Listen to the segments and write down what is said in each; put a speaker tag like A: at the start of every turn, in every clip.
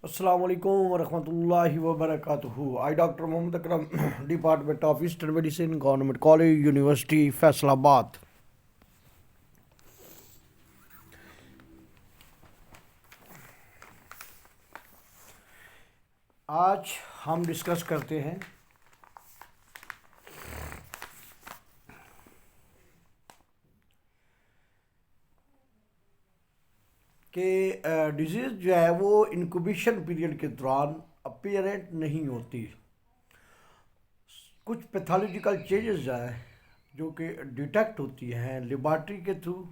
A: السلام علیکم ورحمۃ اللہ وبرکاتہ. I doctor Muhammad Akram, department of eastern medicine, government college, university Faisalabad. آج ہم ڈسکس کرتے ہیں کہ ڈیزیز جو ہے وہ انکوبیشن پیریڈ کے دوران اپیرنٹ نہیں ہوتی. کچھ پیتھولوجیکل چینجز ہیں جو کہ ڈیٹیکٹ ہوتی ہیں لیبارٹری کے تھرو,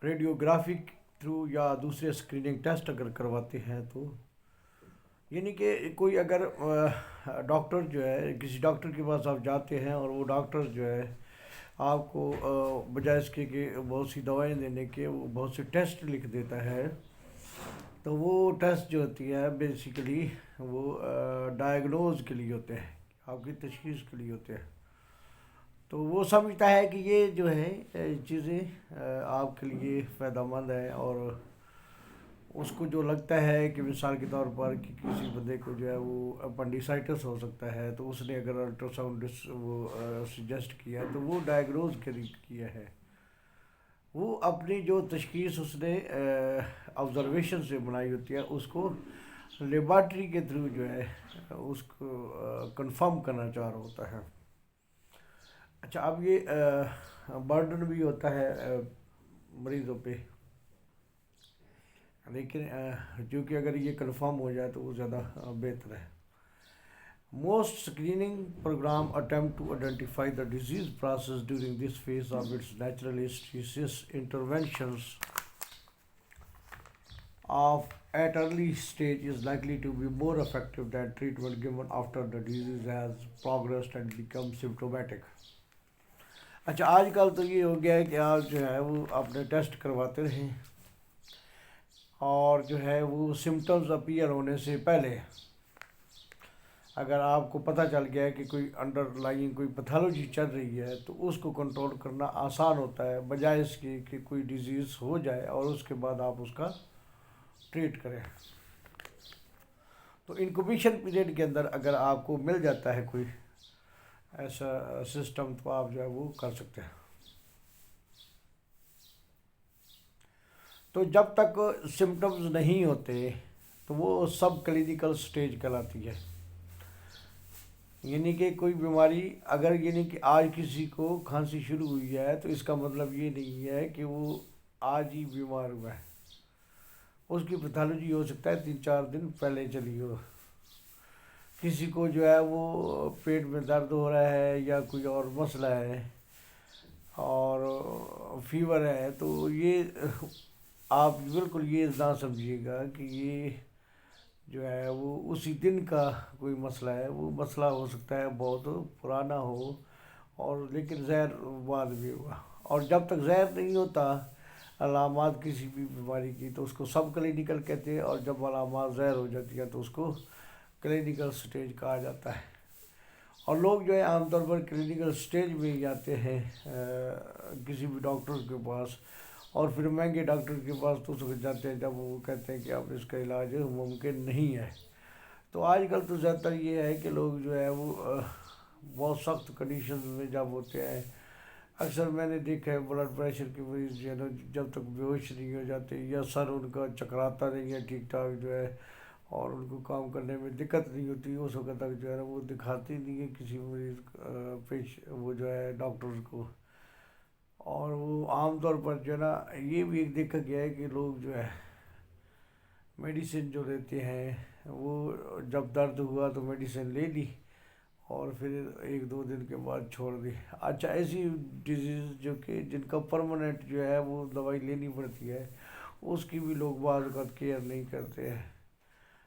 A: ریڈیوگرافک تھرو یا دوسرے اسکریننگ ٹیسٹ اگر کرواتے ہیں تو. یعنی کہ کوئی اگر ڈاکٹر جو ہے, کسی ڈاکٹر کے پاس آپ جاتے ہیں اور وہ ڈاکٹر جو ہے آپ کو بجائے اس کے کہ بہت سی دوائیں دینے کے وہ بہت سے ٹیسٹ لکھ دیتا ہے, تو وہ ٹیسٹ جو ہوتی ہے بیسیکلی وہ ڈائگنوز کے لیے ہوتے ہیں, آپ کی تشخیص کے لیے ہوتے ہیں. تو وہ سمجھتا ہے کہ یہ جو ہے چیزیں آپ کے لیے فائدہ مند ہیں, اور اس کو جو لگتا ہے کہ مثال کے طور پر کہ کسی بندے کو جو ہے وہ اپنڈیسائٹس ہو سکتا ہے, تو اس نے اگر الٹرا ساؤنڈ وہ سجیسٹ کیا تو وہ ڈائگنوز کیا ہے. وہ اپنی جو تشخیص اس نے آبزرویشن سے بنائی ہوتی ہے اس کو لیبارٹری کے تھرو جو ہے اس کو کنفرم کرنا چاہ رہا ہوتا ہے. اچھا, اب یہ برڈن بھی ہوتا ہے مریضوں پہ, لیکن جو کہ اگر یہ کنفرم ہو جائے تو وہ زیادہ بہتر ہے. Most screening program attempt to identify the disease process during this phase of its natural history. Interventions of at early stage is likely to be more effective than treatment given after the disease has progressed and become symptomatic. اچھا, آج کل تو یہ ہو گیا ہے کہ آپ جو ہے وہ اپنے ٹیسٹ کرواتے رہیں, اور جو ہے وہ سمٹمز اپیئر ہونے سے پہلے اگر آپ کو پتہ چل گیا ہے کہ کوئی انڈر لائنگ کوئی پیتھولوجی چل رہی ہے تو اس کو کنٹرول کرنا آسان ہوتا ہے, بجائے اس کے کہ کوئی ڈیزیز ہو جائے اور اس کے بعد آپ اس کا ٹریٹ کریں. تو انکوبیشن پیریڈ کے اندر اگر آپ کو مل جاتا ہے کوئی ایسا سسٹم تو آپ جو ہے وہ کر سکتے ہیں. تو جب تک سمٹمز نہیں ہوتے تو وہ سب کلینیکل سٹیج کہلاتی ہے. یعنی کہ کوئی بیماری اگر یعنی کہ آج کسی کو کھانسی شروع ہوئی ہے تو اس کا مطلب یہ نہیں ہے کہ وہ آج ہی بیمار ہوا ہے. اس کی پیتھولوجی ہو سکتا ہے 3-4 دن پہلے چلی ہو. کسی کو جو ہے وہ پیٹ میں درد ہو رہا ہے یا کوئی اور مسئلہ ہے اور فیور ہے, تو یہ آپ بالکل یہ نہ سمجھیے گا کہ یہ جو ہے وہ اسی دن کا کوئی مسئلہ ہے. وہ مسئلہ ہو سکتا ہے بہت پرانا ہو, اور لیکن زہر بعد بھی ہوا, اور جب تک زہر نہیں ہوتا علامات کسی بھی بیماری کی تو اس کو سب کلینیکل کہتے ہیں, اور جب علامات ظاہر ہو جاتی ہیں تو اس کو کلینیکل سٹیج کہا جاتا ہے. اور لوگ جو ہے عام طور پر کلینیکل سٹیج میں ہی جاتے ہیں کسی بھی ڈاکٹر کے پاس, اور پھر مہنگے ڈاکٹر کے پاس تو اس وقت جاتے ہیں جب وہ کہتے ہیں کہ اب اس کا علاج ممکن نہیں ہے. تو آج کل تو زیادہ تر یہ ہے کہ لوگ جو ہے وہ بہت سخت کنڈیشن میں جب ہوتے ہیں, اکثر میں نے دیکھا ہے بلڈ پریشر کی مریض جو ہے نا جب تک بے ہوش نہیں ہو جاتے یا سر ان کا چکراتا نہیں ہے ٹھیک ٹھاک جو ہے, اور ان کو کام کرنے میں دقت نہیں ہوتی, اس وقت تک جو ہے نا وہ دکھاتے نہیں ہے کسی مریض وہ جو ہے ڈاکٹر کو. اور وہ عام طور پر جو ہے نا یہ بھی ایک دیکھا گیا ہے کہ لوگ جو ہے میڈیسن جو لیتے ہیں وہ جب درد ہوا تو میڈیسن لے لی اور پھر 1-2 دن کے بعد چھوڑ دی. اچھا, ایسی ڈیزیز جو کہ جن کا پرماننٹ جو ہے وہ دوائی لینی پڑتی ہے اس کی بھی لوگ بعض اوقات کیئر نہیں کرتے ہیں.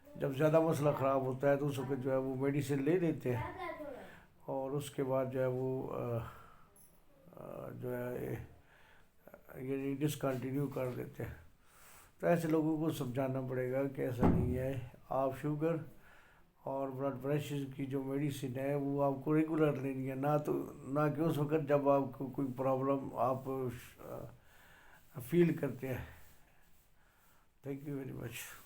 A: جب زیادہ مسئلہ خراب ہوتا ہے تو اس وقت جو ہے وہ میڈیسن لے لیتے ہیں اور اس کے بعد جو ہے وہ جو ہے یعنی ڈسکنٹینیو کر دیتے ہیں. تو ایسے لوگوں کو سمجھانا پڑے گا کہ ایسا نہیں ہے, آپ شوگر اور بلڈ پریشر کی جو میڈیسن ہے وہ آپ کو ریگولر لینی ہے, نہ کہ اس وقت جب آپ کو کوئی پرابلم آپ فیل کرتے ہیں. Thank you very much.